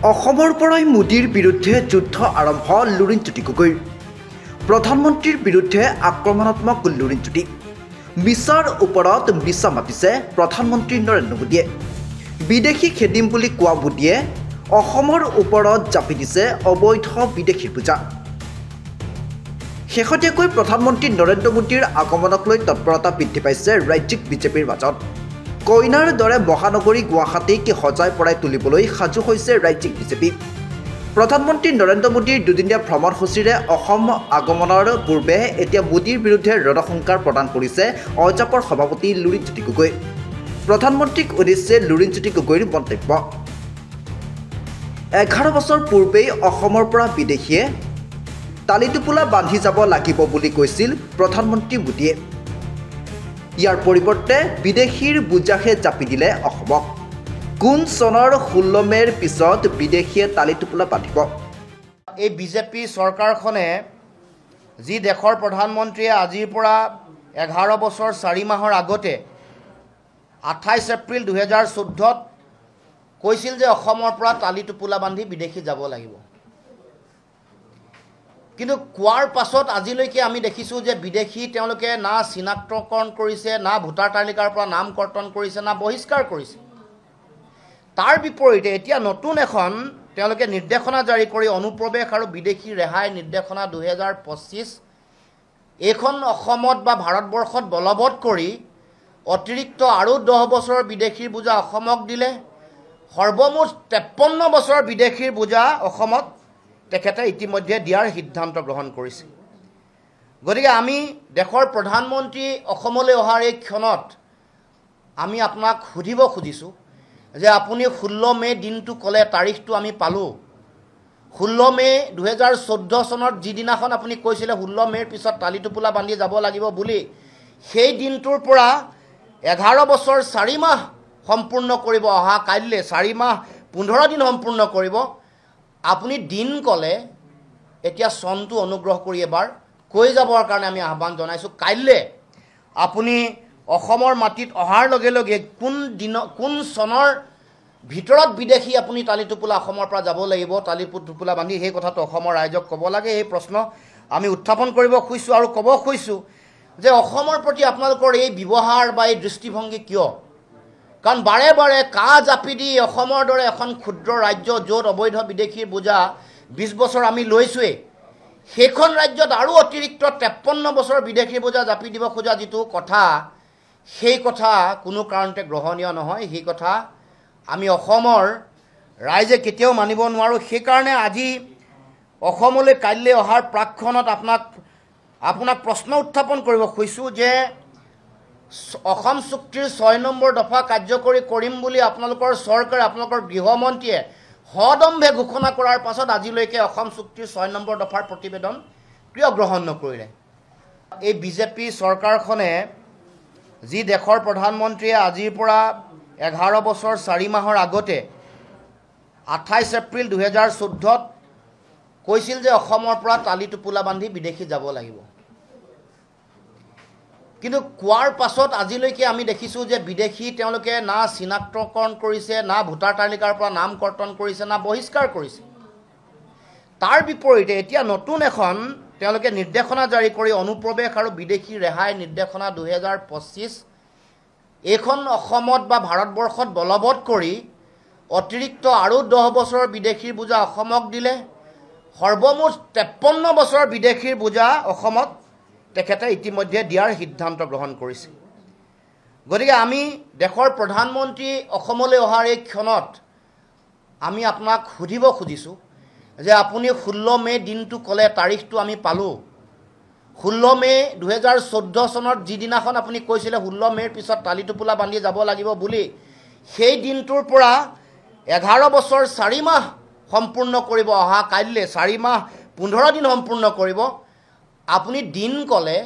অসমৰ পৰাই মোদীৰ বিৰুদ্ধে যুদ্ধ আৰম্ভ লুৰিণজ্যোতি গগৈৰ। প্ৰধানমন্ত্ৰীৰ বিৰুদ্ধে আক্ৰমণাত্মক লুৰিণজ্যোতি। মিছাৰ ওপৰত মিছা মাতিছে প্ৰধানমন্ত্ৰী নৰেন্দ্ৰ মোদীয়ে। বিদেশী খেদিম বুলি কোৱা মোদীয়ে অসমৰ ওপৰত জাপি দিছে অবৈধ বিদেশীৰ পূজা। শেহতীয়াকৈ প্ৰধানমন্ত্ৰী নৰেন্দ্ৰ মোদীৰ আগমনক লৈ তৎপৰতা বৃদ্ধি পাইছে ৰাজ্যিক বিজেপিৰ মাজত। কইনাৰ দৰে মহানগৰী গুৱাহাটীক সজাই পৰাই তুলিবলৈ সাজু হৈছে ৰাজ্যিক বিজেপি। প্ৰধানমন্ত্ৰী নৰেন্দ্ৰ মোদীৰ দুদিনীয়া ভ্ৰমণসূচীৰে অসম আগমনৰ পূৰ্বে এতিয়া মোদীৰ বিৰুদ্ধে ৰণসংকাৰ প্ৰদান কৰিছে অজাপৰ সভাপতি লুৰিণজ্যোতি গগৈ। প্ৰধানমন্ত্ৰীক উদ্দেশ্যে লুৰিণজ্যোতি গগৈৰ মন্তব্য। 11 বছৰ পূৰ্বেই অসমৰ পৰা বিদেশীয়ে তালিটোপোলা বান্ধি যাব লাগিব বুলি কৈছিল প্ৰধানমন্ত্ৰী মোদীয়ে। ইয়াৰ পৰিৱৰ্তে বিদেশীৰ বোজাহে জাপি দিলে অসমক। কোন চনৰ 16 মে'ৰ পিছত বিদেশীয়ে তালিটোপোলা বান্ধিব? এই বিজেপি চৰকাৰখনে যি দেশৰ প্ৰধানমন্ত্ৰীয়ে আজিৰ পৰা 11 বছৰ 4 মাহৰ আগতে 28 এপ্ৰিল 2014 কৈছিল যে অসমৰ পৰা তালিটোপোলা বান্ধি বিদেশী যাব লাগিব। কিন্তু কোৱাৰ পাছত আজিলৈকে আমি দেখিছোঁ যে বিদেশী তেওঁলোকে না চিনাক্তকৰণ কৰিছে, না ভোটাৰ তালিকাৰ পৰা নাম কৰ্তন কৰিছে, না বহিষ্কাৰ কৰিছে। তাৰ বিপৰীতে এতিয়া নতুন এখন তেওঁলোকে নিৰ্দেশনা জাৰি কৰি অনুপ্ৰৱেশ আৰু বিদেশী ৰেহাই নিৰ্দেশনা 2025 এইখন অসমত বা ভাৰতবৰ্ষত বলবৎ কৰি অতিৰিক্ত আৰু 10 বছৰৰ বিদেশীৰ বোজা অসমক দিলে। সৰ্বমুঠ 53 বছৰৰ বিদেশীৰ বোজা অসমত তেখেতে ইতিমধ্যে দিয়াৰ সিদ্ধান্ত গ্ৰহণ কৰিছে। গতিকে আমি দেশৰ প্ৰধানমন্ত্ৰী অসমলৈ অহাৰ এই ক্ষণত আমি আপোনাক সুধিব খুজিছোঁ যে আপুনি 16 মে' দিনটো ক'লে, তাৰিখটো আমি পালোঁ। 16 মে' 2014 চনত যিদিনাখন আপুনি কৈছিলে 16 মে'ৰ পিছত তালিটোপোলা বান্ধি যাব লাগিব বুলি, সেই দিনটোৰ পৰা 11 বছৰ 4 মাহ সম্পূৰ্ণ কৰিব। অহা কাইলৈ 4 মাহ 15 দিন সম্পূৰ্ণ কৰিব। আপুনি দিন ক'লে, এতিয়া চনটো অনুগ্ৰহ কৰি এবাৰ কৈ যাবৰ কাৰণে আমি আহ্বান জনাইছোঁ। কাইলৈ আপুনি অসমৰ মাটিত অহাৰ লগে লগে কোন চনৰ ভিতৰত বিদেশী আপুনি তালিটোপোলা অসমৰ পৰা যাব লাগিব, তালিটোপোলা বান্ধি, সেই কথাটো অসমৰ ৰাইজক ক'ব লাগে। এই প্ৰশ্ন আমি উত্থাপন কৰিব খুজিছোঁ আৰু ক'ব খুজিছোঁ যে অসমৰ প্ৰতি আপোনালোকৰ এই ব্যৱহাৰ বা এই দৃষ্টিভংগী কিয়? কাৰণ বাৰে বাৰে কাহ জাপি দি অসমৰ দৰে এখন ক্ষুদ্ৰ ৰাজ্য, য'ত অবৈধ বিদেশীৰ বোজা 20 বছৰ আমি লৈছোঁৱেই, সেইখন ৰাজ্যত আৰু অতিৰিক্ত 53 বছৰ বিদেশীৰ বোজা জাপি দিব খোজা যিটো কথা, সেই কথা কোনো কাৰণতে গ্ৰহণীয় নহয়। সেই কথা আমি অসমৰ ৰাইজে কেতিয়াও মানিব নোৱাৰোঁ। সেইকাৰণে আজি অসমলৈ কাইলৈ অহাৰ প্ৰাকক্ষণত আপোনাক প্ৰশ্ন উত্থাপন কৰিব খুজিছোঁ যে অসম চুক্তিৰ 6 নম্বৰ দফা কাৰ্যকৰী কৰিম বুলি আপোনালোকৰ চৰকাৰে, আপোনালোকৰ গৃহমন্ত্ৰীয়ে সদম্ভে ঘোষণা কৰাৰ পাছত আজিলৈকে অসম চুক্তিৰ 6 নম্বৰ দফাৰ প্ৰতিবেদন কিয় গ্ৰহণ নকৰিলে? এই বিজেপি চৰকাৰখনে যি দেশৰ প্ৰধানমন্ত্ৰীয়ে আজিৰ পৰা 11 বছৰ 4 মাহৰ আগতে 28 এপ্ৰিল 2014 কৈছিল যে অসমৰ পৰা তালিটোপোলা বান্ধি বিদেশী যাব লাগিব। কিন্তু কোৱাৰ পাছত আজিলৈকে আমি দেখিছোঁ যে বিদেশী তেওঁলোকে না চিনাক্তকৰণ কৰিছে, না ভোটাৰ তালিকাৰ পৰা নাম কৰ্তন কৰিছে, না বহিষ্কাৰ কৰিছে। তাৰ বিপৰীতে এতিয়া নতুন এখন তেওঁলোকে নিৰ্দেশনা জাৰি কৰি অনুপ্ৰৱেশ আৰু বিদেশী ৰেহাই নিৰ্দেশনা 2025 এইখন অসমত বা ভাৰতবৰ্ষত বলবৎ কৰি অতিৰিক্ত আৰু 10 বছৰৰ বিদেশীৰ বোজা অসমক দিলে। সৰ্বমুঠ 53 বছৰৰ বিদেশীৰ বোজা অসমত তেখেতে ইতিমধ্যে দিয়াৰ সিদ্ধান্ত গ্ৰহণ কৰিছে। গতিকে আমি দেশৰ প্ৰধানমন্ত্ৰী অসমলৈ অহাৰ এই ক্ষণত আমি আপোনাক সুধিব খুজিছোঁ যে আপুনি 16 মে' দিনটো ক'লে, তাৰিখটো আমি পালোঁ। 16 মে' 2014 চনত যিদিনাখন আপুনি কৈছিলে 16 মে'ৰ পিছত তালিটোপোলা বান্ধি যাব লাগিব বুলি, সেই দিনটোৰ পৰা 11 বছৰ 4 মাহ সম্পূৰ্ণ কৰিব। অহা কাইলৈ 4 মাহ 15 দিন সম্পূৰ্ণ কৰিব। আপুনি দিন ক'লে,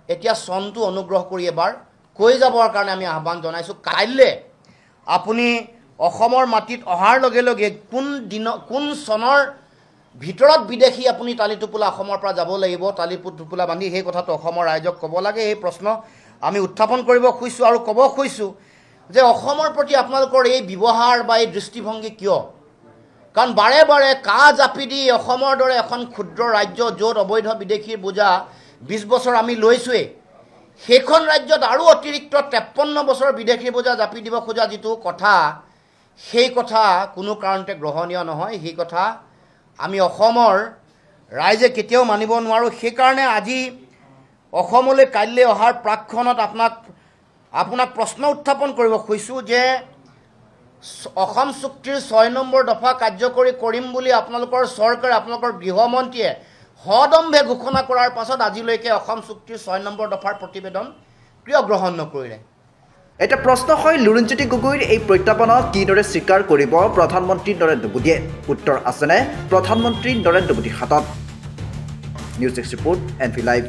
এতিয়া চনটো অনুগ্ৰহ কৰি এবাৰ কৈ যাবৰ কাৰণে আমি আহ্বান জনাইছোঁ। কাইলৈ আপুনি অসমৰ মাটিত অহাৰ লগে লগে কোন চনৰ ভিতৰত বিদেশী আপুনি তালিটোপোলা অসমৰ পৰা যাব লাগিব, তালিটোপোলা বান্ধি, সেই কথাটো অসমৰ ৰাইজক ক'ব লাগে। এই প্ৰশ্ন আমি উত্থাপন কৰিব খুজিছোঁ আৰু ক'ব খুজিছোঁ যে অসমৰ প্ৰতি আপোনালোকৰ এই ব্যৱহাৰ বা এই দৃষ্টিভংগী কিয়? কাৰণ বাৰে বাৰে কাহ জাপি দি অসমৰ দৰে এখন ক্ষুদ্ৰ ৰাজ্য য'ত অবৈধ বিদেশীৰ বোজা 20 বছৰ আমি লৈছোৱেই, সেইখন ৰাজ্যত আৰু অতিৰিক্ত 53 বছৰ বিদেশী বোজা জাপি দিব খোজা যিটো কথা, সেই কথা কোনো কাৰণতে গ্ৰহণীয় নহয়। সেই কথা আমি অসমৰ ৰাইজে কেতিয়াও মানিব নোৱাৰোঁ। সেইকাৰণে আজি অসমলৈ কাইলৈ অহাৰ প্ৰাকক্ষণত আপোনাক প্ৰশ্ন উত্থাপন কৰিব খুজিছোঁ যে অসম চুক্তিৰ 6 নম্বৰ দফা কাৰ্যকৰী কৰিম বুলি আপোনালোকৰ চৰকাৰে, আপোনালোকৰ গৃহমন্ত্ৰীয়ে সদম্ভে ঘোষণা কৰাৰ পাছত আজিলৈকে অসম চুক্তিৰ 6 নম্বৰ দফাৰ প্ৰতিবেদন কিয় গ্ৰহণ নকৰিলে? এটা প্ৰশ্ন হয় লুৰিণজ্যোতি গগৈৰ এই প্ৰত্যাহ্বানক কিদৰে স্বীকাৰ কৰিব প্ৰধানমন্ত্ৰী নৰেন্দ্ৰ মোদীয়ে? উত্তৰ আছেনে প্ৰধানমন্ত্ৰী নৰেন্দ্ৰ মোদীৰ হাতত? News 6 report NV live.